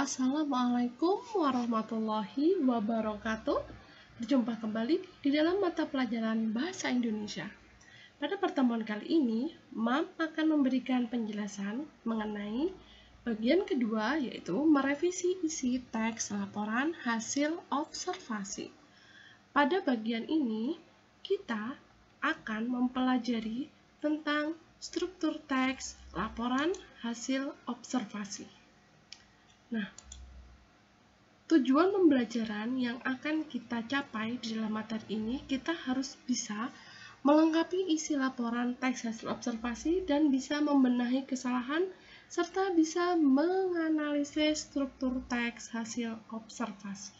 Assalamualaikum warahmatullahi wabarakatuh. Berjumpa kembali di dalam mata pelajaran Bahasa Indonesia. Pada pertemuan kali ini, Mam akan memberikan penjelasan mengenai bagian kedua, yaitu merevisi isi teks laporan hasil observasi. Pada bagian ini, kita akan mempelajari tentang struktur teks laporan hasil observasi. Nah, tujuan pembelajaran yang akan kita capai di dalam materi ini, kita harus bisa melengkapi isi laporan teks hasil observasi dan bisa membenahi kesalahan serta bisa menganalisis struktur teks hasil observasi.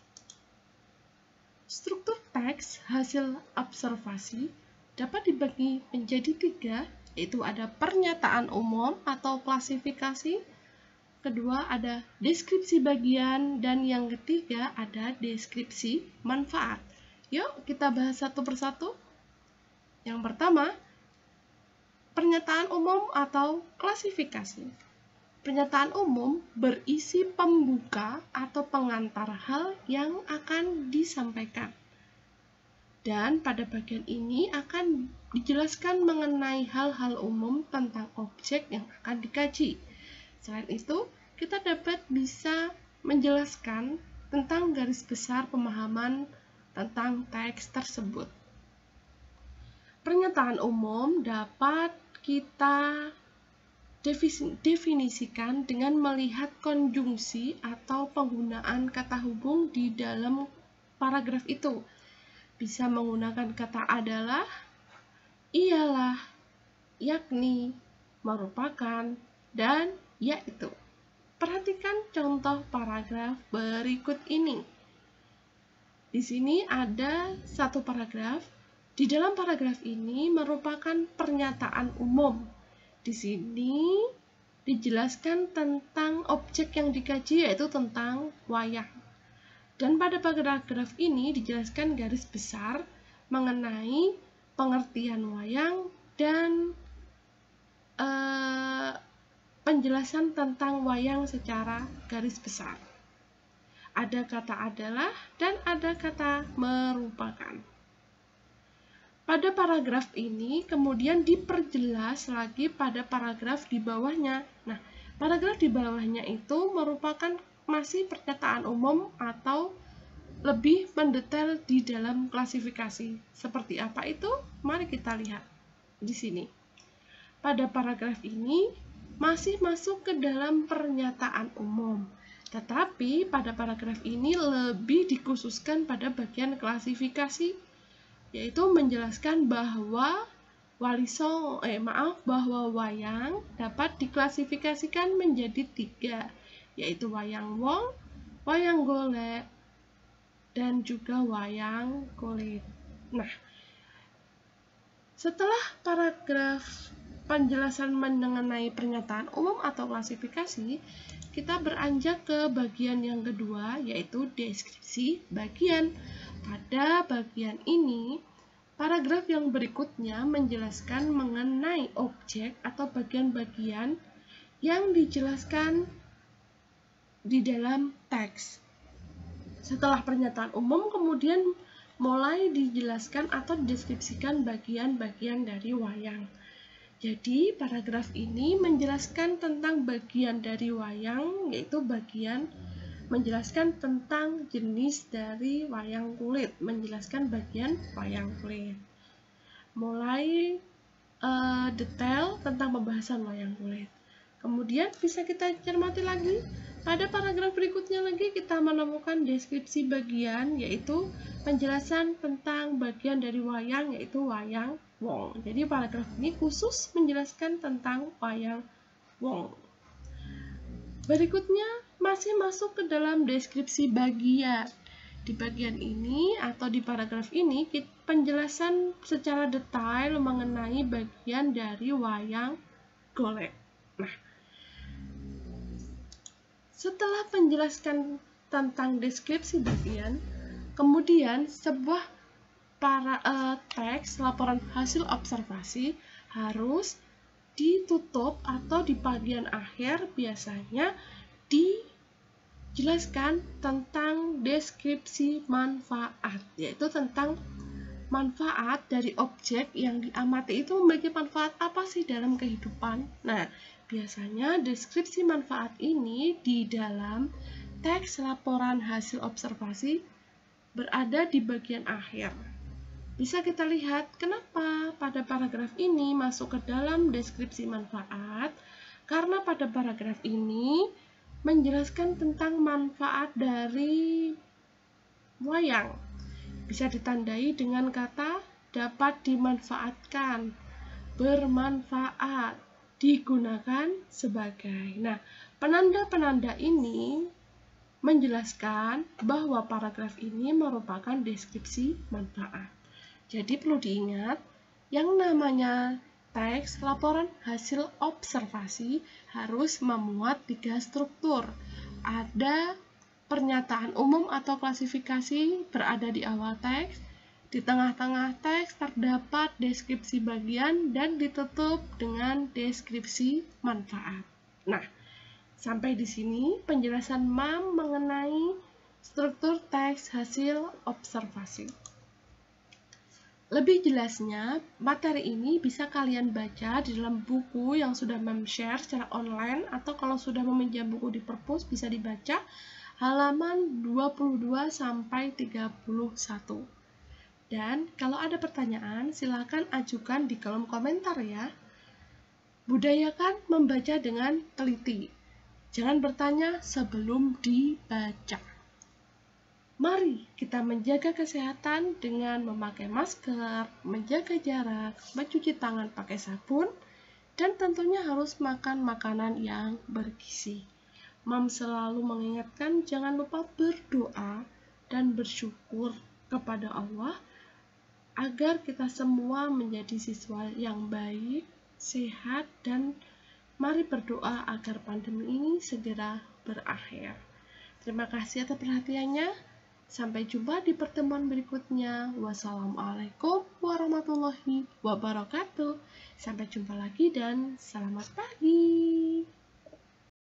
Struktur teks hasil observasi dapat dibagi menjadi 3, yaitu ada pernyataan umum atau klasifikasi, kedua ada deskripsi bagian, dan yang ketiga ada deskripsi manfaat. Yuk kita bahas satu persatu. Yang pertama, pernyataan umum atau klasifikasi. Pernyataan umum berisi pembuka atau pengantar hal yang akan disampaikan. Dan pada bagian ini akan dijelaskan mengenai hal-hal umum tentang objek yang akan dikaji. Selain itu, kita dapat bisa menjelaskan tentang garis besar pemahaman tentang teks tersebut. Pernyataan umum dapat kita definisikan dengan melihat konjungsi atau penggunaan kata hubung di dalam paragraf itu. Bisa menggunakan kata adalah, ialah, yakni, merupakan, dan yaitu. Perhatikan contoh paragraf berikut ini. Di sini ada satu paragraf. Di dalam paragraf ini merupakan pernyataan umum. Di sini dijelaskan tentang objek yang dikaji, yaitu tentang wayang. Dan pada paragraf ini dijelaskan garis besar mengenai pengertian wayang dan penjelasan tentang wayang secara garis besar. Ada kata adalah dan ada kata merupakan. Pada paragraf ini kemudian diperjelas lagi pada paragraf di bawahnya. Nah, paragraf di bawahnya itu merupakan masih pernyataan umum atau lebih mendetail di dalam klasifikasi. Seperti apa itu? Mari kita lihat di sini. Pada paragraf ini masih masuk ke dalam pernyataan umum. Tetapi pada paragraf ini lebih dikhususkan pada bagian klasifikasi, yaitu menjelaskan bahwa bahwa wayang dapat diklasifikasikan menjadi 3, yaitu wayang wong, wayang golek, dan juga wayang kulit. Nah, setelah paragraf penjelasan mengenai pernyataan umum atau klasifikasi, kita beranjak ke bagian yang kedua, yaitu deskripsi bagian. Pada bagian ini, paragraf yang berikutnya menjelaskan mengenai objek atau bagian-bagian yang dijelaskan di dalam teks. Setelah pernyataan umum, kemudian mulai dijelaskan atau dideskripsikan bagian-bagian dari wayang. Jadi, paragraf ini menjelaskan tentang bagian dari wayang, yaitu bagian menjelaskan tentang jenis dari wayang kulit, menjelaskan bagian wayang kulit. Mulai detail tentang pembahasan wayang kulit. Kemudian bisa kita cermati lagi, pada paragraf berikutnya lagi kita menemukan deskripsi bagian, yaitu penjelasan tentang bagian dari wayang, yaitu wayang wong. Jadi paragraf ini khusus menjelaskan tentang wayang wong. Berikutnya masih masuk ke dalam deskripsi bagian. Di bagian ini atau di paragraf ini penjelasan secara detail mengenai bagian dari wayang golek. Nah, setelah penjelasan tentang deskripsi bagian, kemudian sebuah teks laporan hasil observasi harus ditutup atau di bagian akhir biasanya jelaskan tentang deskripsi manfaat, yaitu tentang manfaat dari objek yang diamati itu memiliki manfaat apa sih dalam kehidupan. Nah, biasanya deskripsi manfaat ini di dalam teks laporan hasil observasi berada di bagian akhir. Bisa kita lihat kenapa pada paragraf ini masuk ke dalam deskripsi manfaat, karena pada paragraf ini menjelaskan tentang manfaat dari wayang. Bisa ditandai dengan kata dapat dimanfaatkan, bermanfaat, digunakan sebagai. Nah, penanda-penanda ini menjelaskan bahwa paragraf ini merupakan deskripsi manfaat. Jadi perlu diingat, yang namanya teks laporan hasil observasi harus memuat 3 struktur. Ada pernyataan umum atau klasifikasi berada di awal teks, di tengah-tengah teks terdapat deskripsi bagian, dan ditutup dengan deskripsi manfaat. Nah, sampai di sini penjelasan MAM mengenai struktur teks hasil observasi. Lebih jelasnya, materi ini bisa kalian baca di dalam buku yang sudah MAM share secara online, atau kalau sudah meminjam buku di perpus bisa dibaca halaman 22 sampai 31. Dan kalau ada pertanyaan, silakan ajukan di kolom komentar ya. Budayakan membaca dengan teliti. Jangan bertanya sebelum dibaca. Mari kita menjaga kesehatan dengan memakai masker, menjaga jarak, mencuci tangan pakai sabun, dan tentunya harus makan makanan yang bergizi. MAM selalu mengingatkan jangan lupa berdoa dan bersyukur kepada Allah agar kita semua menjadi siswa yang baik, sehat, dan mari berdoa agar pandemi ini segera berakhir. Terima kasih atas perhatiannya. Sampai jumpa di pertemuan berikutnya. Wassalamualaikum warahmatullahi wabarakatuh. Sampai jumpa lagi dan selamat pagi.